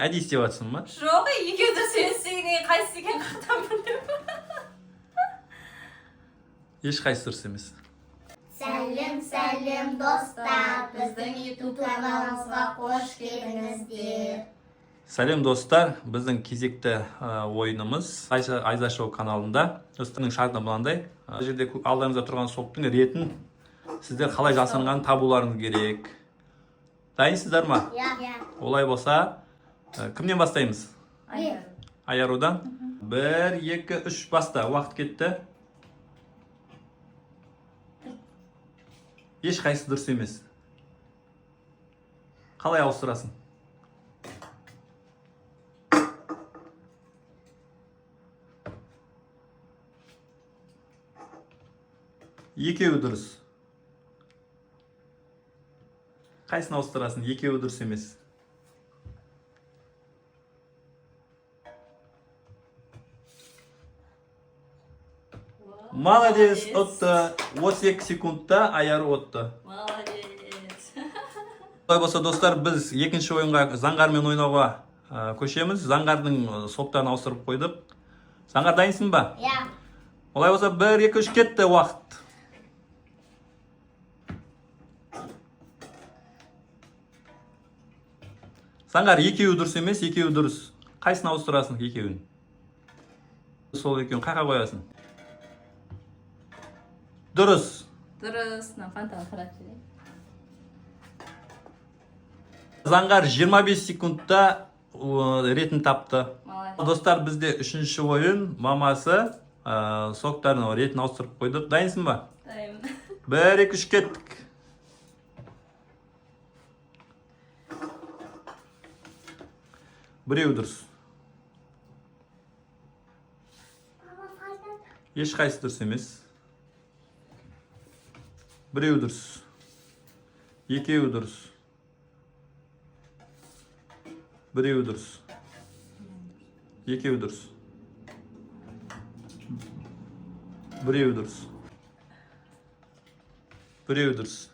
Әдейі істеп жатсың ба? Жоқ, екеуді сөйлесеңе қайсысы екен қайдан білдім. Ешқайсысы дұрыс емес. Сәлем достар, біздің YouTube каналымызға қош келдіңіздер. Сәлем достар, біздің кезекті ойынымыз Айза Шоу каналында. Достарының шарты мынандай. Бұл жерде алдарыңызда тұрған соптың ретін сіздер қалай жасырынғанын табуларыңыз керек. Дайынсыздар ма? Иә. Олай болса, кімнен бастаймыз? Аярудан. 1, 2, 3 баста. Уақыт кетті. Ешқайсысы дұрыс емес. Қалай ауыстырасың? Екеуі дұрыс. Қайсыны ауыстырасың? Екеуі дұрыс емес. Молодец, отты. 32 секундта Аяру отты. Молодец. Олай болса, достар, біз екінші ойынға заңғармен ойнауға көшеміз. Заңғардың соптарын ауыстырып қойдық. Заңғар, дайынсың ба? Иә. Олай болса, 1, 2, 3 кетті уақыт. Заңғар, екеуі дұрыс емес, екеуі дұрыс. Қайсыны ауыстырасың екеуін? Сол екеуін қайға қоясың? Дұрыс. Дұрыс, фантаны қарап жүрейін. Заңғар 25 секундта ретін тапты. Молодец. Достар, бізде үшінші ойын, мамасы соктарын ретін ауыстырып қойдық. Дайынсың ба? Дайынмын. 1, 2, 3 кеттік. Біреу дұрыс. Ешқайсы дұрыс емес. Біреу дұрыс. Екеуі дұрыс. Біреу дұрыс. Екеуі дұрыс. Біреу дұрыс. Біреу дұрыс.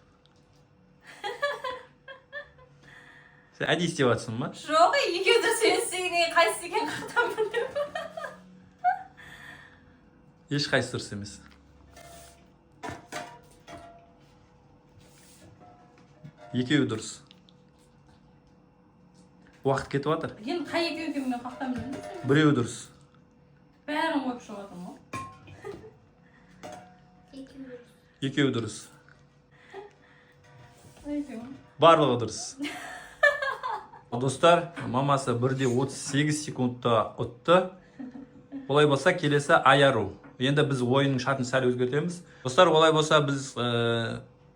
Сен әдейі істеп жатсың ба? Жоқ, екеуді сөйлесеңе қайсысы екен қайдан білдім. Ешқайсы дұрыс емес. Екеуі дұрыс. Уақыт кетіп жатыр. Енді қай екеу екенін мен қайдан білдім. Біреу дұрыс. Бәрін қойып шығып жатырмын ғой. Екеуі дұрыс. Екеуі. Барлығы дұрыс. Достар, мамасы 1:38 секундта ұтты. Олай болса, келесі Аяру. Енді біз ойынның шартын сәл өзгертеміз. Достар, олай болса, біз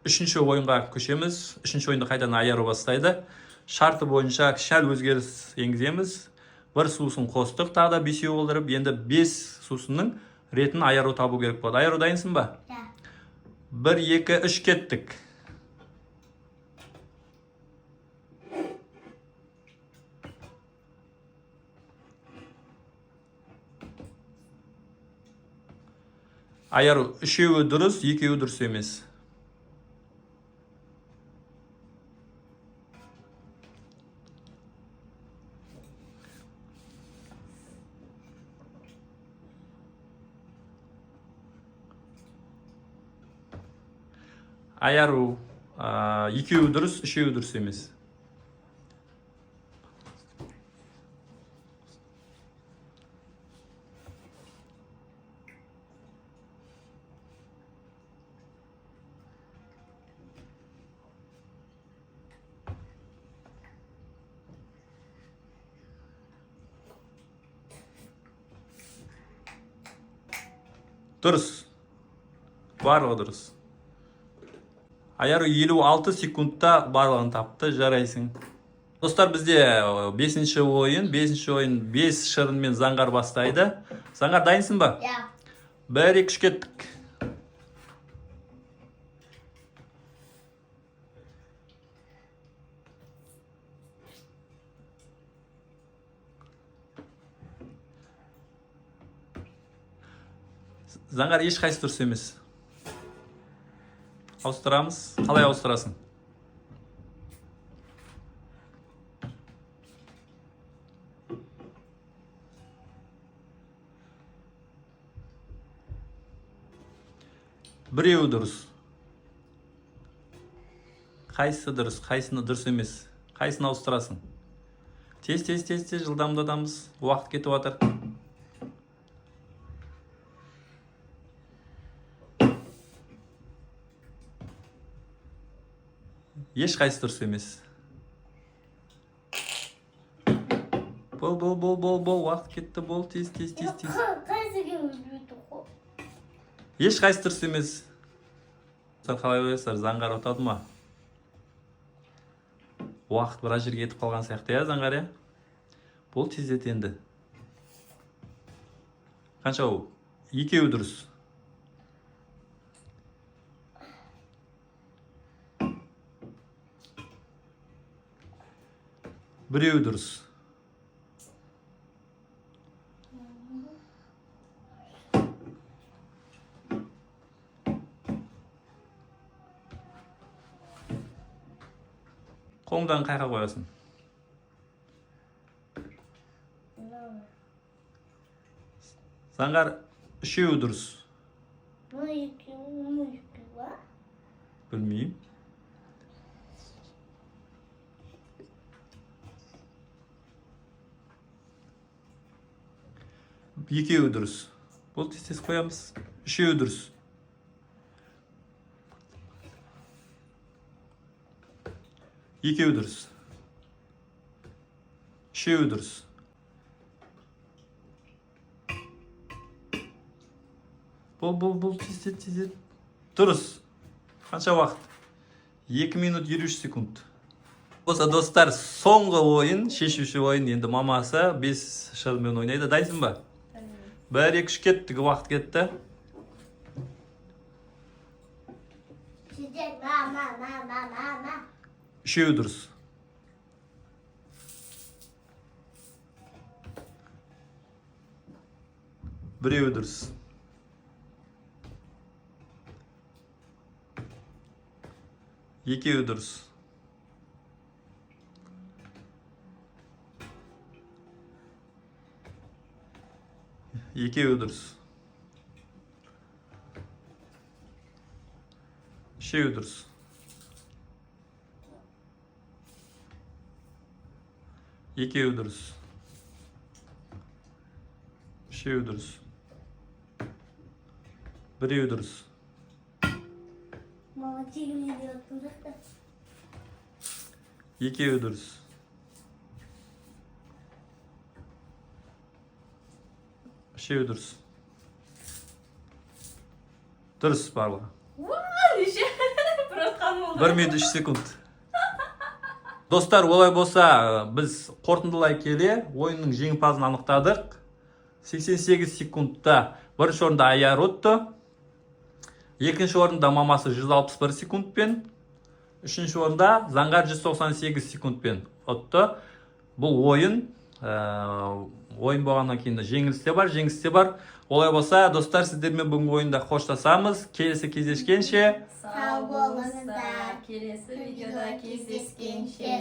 үшінші ойынға көшеміз. Үшінші ойынды қайдан Аяру бастайды. Шарты бойынша шәл өзгеріс енгіземіз. Бір сусын қостық, тағы да 5 болдырып, енді 5 сусынның ретін Аяру табу керек болады. Аяру, дайынсың ба? Иә. 1, 2, 3 кеттік. Аяру, үшеуі дұрыс, екеуі дұрыс емес. Аяру, екеуі дұрыс, үшеуі дұрыс емес. Дұрыс. Барлығы дұрыс. Аяру 56 секундта барлығын тапты, жарайсың. Достар, бізде 5-ші ойын. 5-ші ойын 5 шырынмен Заңғар бастайды. Заңғар, дайынсың ба? Иә. 1, 2, 3 кеттік. Заңғар, ешқайсы дұрыс емес. Ауыстырамыз. Қалай ауыстырасың? Біреуі дұрыс. Қайсысы дұрыс, қайсыны дұрыс емес? Қайсыны ауыстырасың? Тез, жылдамдатамыз. Уақыт кетіп жатыр. Еш қайсы дұрыс емес. Бол, уақыт кетті, бол, тез. Қайсыға өзбейді қой? Еш қайсы дұрыс емес. Қалай ойлайсыздар, заңғар отады ма? Уақыт біраз жерге кетіп қалған сияқты, я, заңғар, я? Бол, тездет енді. Қанша ол? Екеуі дұрыс. Біреуі дұрыс. Қолыңдан қайға қоясың? Заңғар, үшеуі дұрыс. Ба? Білмеймін. Екеуі дұрыс. Бұл тез қоямыз. Үшеуі дұрыс. Екеуі дұрыс. Үшеуі дұрыс. Бұл тез. Дұрыс. Қанша уақыт? 2 минут 23 секунд. Болса, достар, соңғы ойын, шешуші ойын, енді мамасы 5 шырмен ойнайды. Дайсың ба? 1, 2, 3 кетті, уақыт кетті. Үшеуі дұрыс. Біреуі дұрыс. Екеуі дұрыс. Екеуі дұрыс. Үшеуі дұрыс. Екеуі дұрыс. Үшеуі дұрыс. Біреуі дұрыс. Екеуі дұрыс. Үшеуі дұрыс. Дұрыс барлығы. Бір отқан болды. 1 минут 3 секунд. Достар, олай болса, біз қорытындылай келе ойынның жеңімпазын анықтадық. 88 секундта бірінші орында Аяр ұтты. Екінші орында мамасы 161 секундпен. Үшінші орында Заңғар 198 секундпен ұтты. Бұл ойын болғаннан кейін жеңіліс те бар. Олай болса, достар, сіздермен бүгінгі ойында қоштасамыз. Келесі кездескенше Сау болыңыздар. Келесі видеода кездескенше.